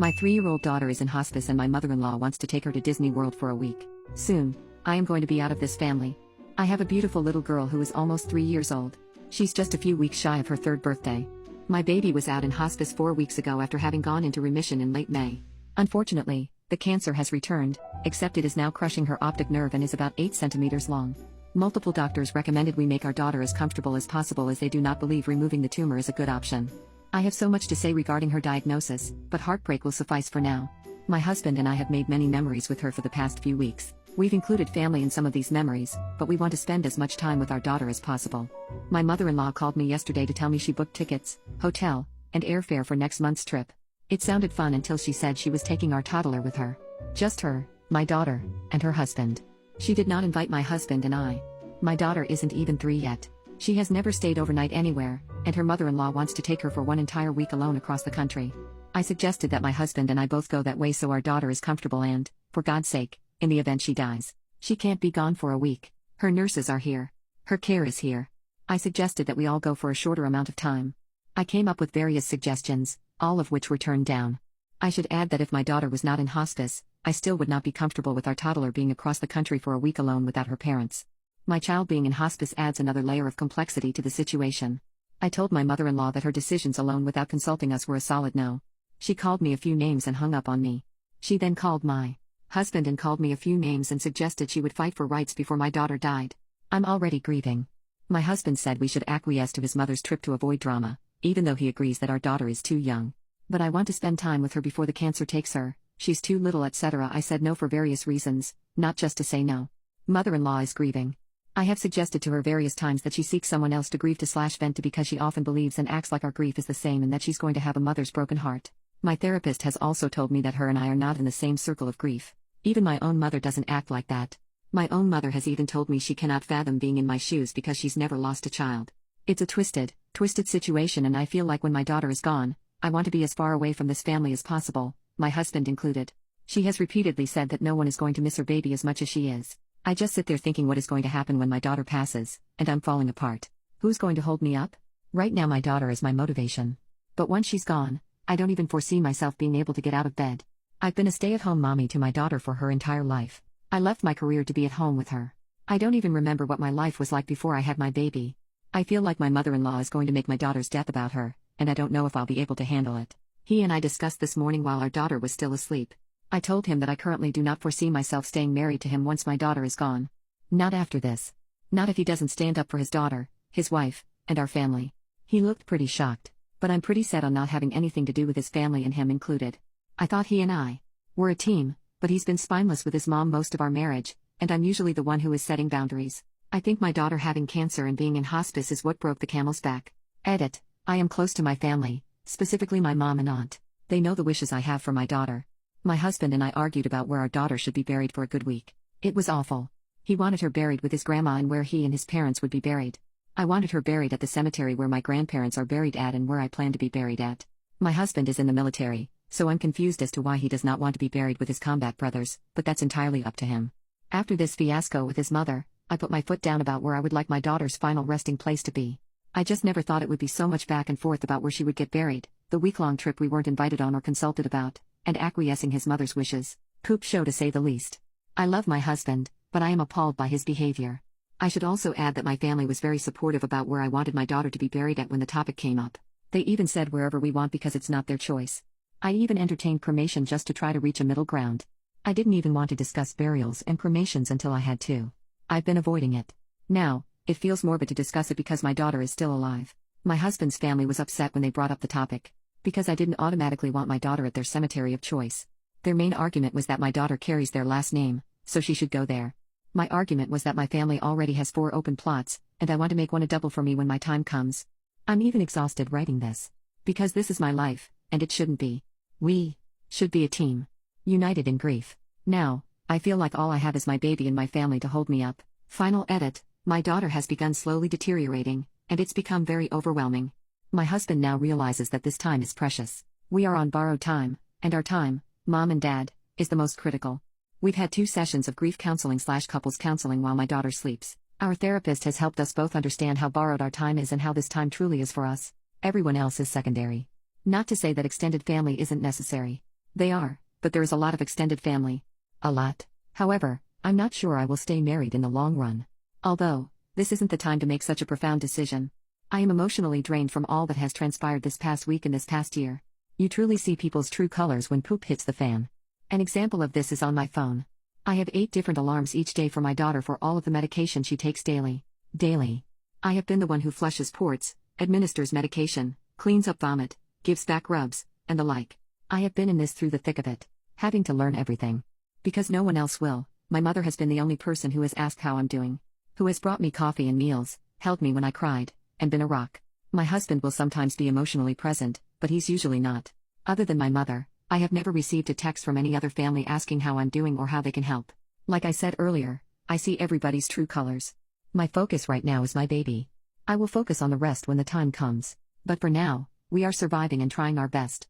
My 3-year-old daughter is in hospice and my mother-in-law wants to take her to Disney World for a week. Soon, I am going to be out of this family. I have a beautiful little girl who is almost 3 years old. She's just a few weeks shy of her 3rd birthday. My baby was out in hospice 4 weeks ago after having gone into remission in late May. Unfortunately, the cancer has returned, except it is now crushing her optic nerve and is about 8 centimeters long. Multiple doctors recommended we make our daughter as comfortable as possible as they do not believe removing the tumor is a good option. I have so much to say regarding her diagnosis, but heartbreak will suffice for now. My husband and I have made many memories with her for the past few weeks. We've included family in some of these memories, but we want to spend as much time with our daughter as possible. My mother-in-law called me yesterday to tell me she booked tickets, hotel, and airfare for next month's trip. It sounded fun until she said she was taking our toddler with her. Just her, my daughter, and her husband. She did not invite my husband and I. My daughter isn't even 3 yet. She has never stayed overnight anywhere, and her mother-in-law wants to take her for one entire week alone across the country. I suggested that my husband and I both go that way so our daughter is comfortable and, for God's sake, in the event she dies, she can't be gone for a week. Her nurses are here. Her care is here. I suggested that we all go for a shorter amount of time. I came up with various suggestions, all of which were turned down. I should add that if my daughter was not in hospice, I still would not be comfortable with our toddler being across the country for a week alone without her parents. My child being in hospice adds another layer of complexity to the situation. I told my mother-in-law that her decisions alone without consulting us were a solid no. She called me a few names and hung up on me. She then called my husband and called me a few names and suggested she would fight for rights before my daughter died. I'm already grieving. My husband said we should acquiesce to his mother's trip to avoid drama, even though he agrees that our daughter is too young. But I want to spend time with her before the cancer takes her, she's too little etc. I said no for various reasons, not just to say no. Mother-in-law is grieving. I have suggested to her various times that she seeks someone else to grieve to/vent to because she often believes and acts like our grief is the same and that she's going to have a mother's broken heart. My therapist has also told me that her and I are not in the same circle of grief. Even my own mother doesn't act like that. My own mother has even told me she cannot fathom being in my shoes because she's never lost a child. It's a twisted situation and I feel like when my daughter is gone, I want to be as far away from this family as possible, my husband included. She has repeatedly said that no one is going to miss her baby as much as she is. I just sit there thinking what is going to happen when my daughter passes, and I'm falling apart. Who's going to hold me up? Right now my daughter is my motivation. But once she's gone, I don't even foresee myself being able to get out of bed. I've been a stay-at-home mommy to my daughter for her entire life. I left my career to be at home with her. I don't even remember what my life was like before I had my baby. I feel like my mother-in-law is going to make my daughter's death about her, and I don't know if I'll be able to handle it. He and I discussed this morning while our daughter was still asleep. I told him that I currently do not foresee myself staying married to him once my daughter is gone. Not after this. Not if he doesn't stand up for his daughter, his wife, and our family. He looked pretty shocked, but I'm pretty set on not having anything to do with his family and him included. I thought he and I were a team, but he's been spineless with his mom most of our marriage, and I'm usually the one who is setting boundaries. I think my daughter having cancer and being in hospice is what broke the camel's back. Edit. I am close to my family, specifically my mom and aunt. They know the wishes I have for my daughter. My husband and I argued about where our daughter should be buried for a good week. It was awful. He wanted her buried with his grandma and where he and his parents would be buried. I wanted her buried at the cemetery where my grandparents are buried at and where I plan to be buried at. My husband is in the military, so I'm confused as to why he does not want to be buried with his combat brothers, but that's entirely up to him. After this fiasco with his mother, I put my foot down about where I would like my daughter's final resting place to be. I just never thought it would be so much back and forth about where she would get buried, the week-long trip we weren't invited on or consulted about, and acquiescing his mother's wishes. Poop show to say the least. I love my husband, but I am appalled by his behavior. I should also add that my family was very supportive about where I wanted my daughter to be buried at when the topic came up. They even said wherever we want because it's not their choice. I even entertained cremation just to try to reach a middle ground. I didn't even want to discuss burials and cremations until I had to. I've been avoiding it. Now, it feels morbid to discuss it because my daughter is still alive. My husband's family was upset when they brought up the topic. Because I didn't automatically want my daughter at their cemetery of choice. Their main argument was that my daughter carries their last name, so she should go there. My argument was that my family already has 4 open plots, and I want to make one a double for me when my time comes. I'm even exhausted writing this. Because this is my life, and it shouldn't be. We should be a team. United in grief. Now, I feel like all I have is my baby and my family to hold me up. Final edit. My daughter has begun slowly deteriorating, and it's become very overwhelming. My husband now realizes that this time is precious. We are on borrowed time, and our time, mom and dad, is the most critical. We've had 2 sessions of grief counseling/couples counseling while my daughter sleeps. Our therapist has helped us both understand how borrowed our time is and how this time truly is for us. Everyone else is secondary. Not to say that extended family isn't necessary. They are, but there is a lot of extended family. A lot. However, I'm not sure I will stay married in the long run. Although, this isn't the time to make such a profound decision. I am emotionally drained from all that has transpired this past week and this past year. You truly see people's true colors when poop hits the fan. An example of this is on my phone. I have 8 different alarms each day for my daughter for all of the medication she takes daily. Daily. I have been the one who flushes ports, administers medication, cleans up vomit, gives back rubs, and the like. I have been in this through the thick of it, having to learn everything. Because no one else will, my mother has been the only person who has asked how I'm doing. Who has brought me coffee and meals, held me when I cried, and been a rock. My husband will sometimes be emotionally present, but he's usually not. Other than my mother, I have never received a text from any other family asking how I'm doing or how they can help. Like I said earlier, I see everybody's true colors. My focus right now is my baby. I will focus on the rest when the time comes. But for now, we are surviving and trying our best.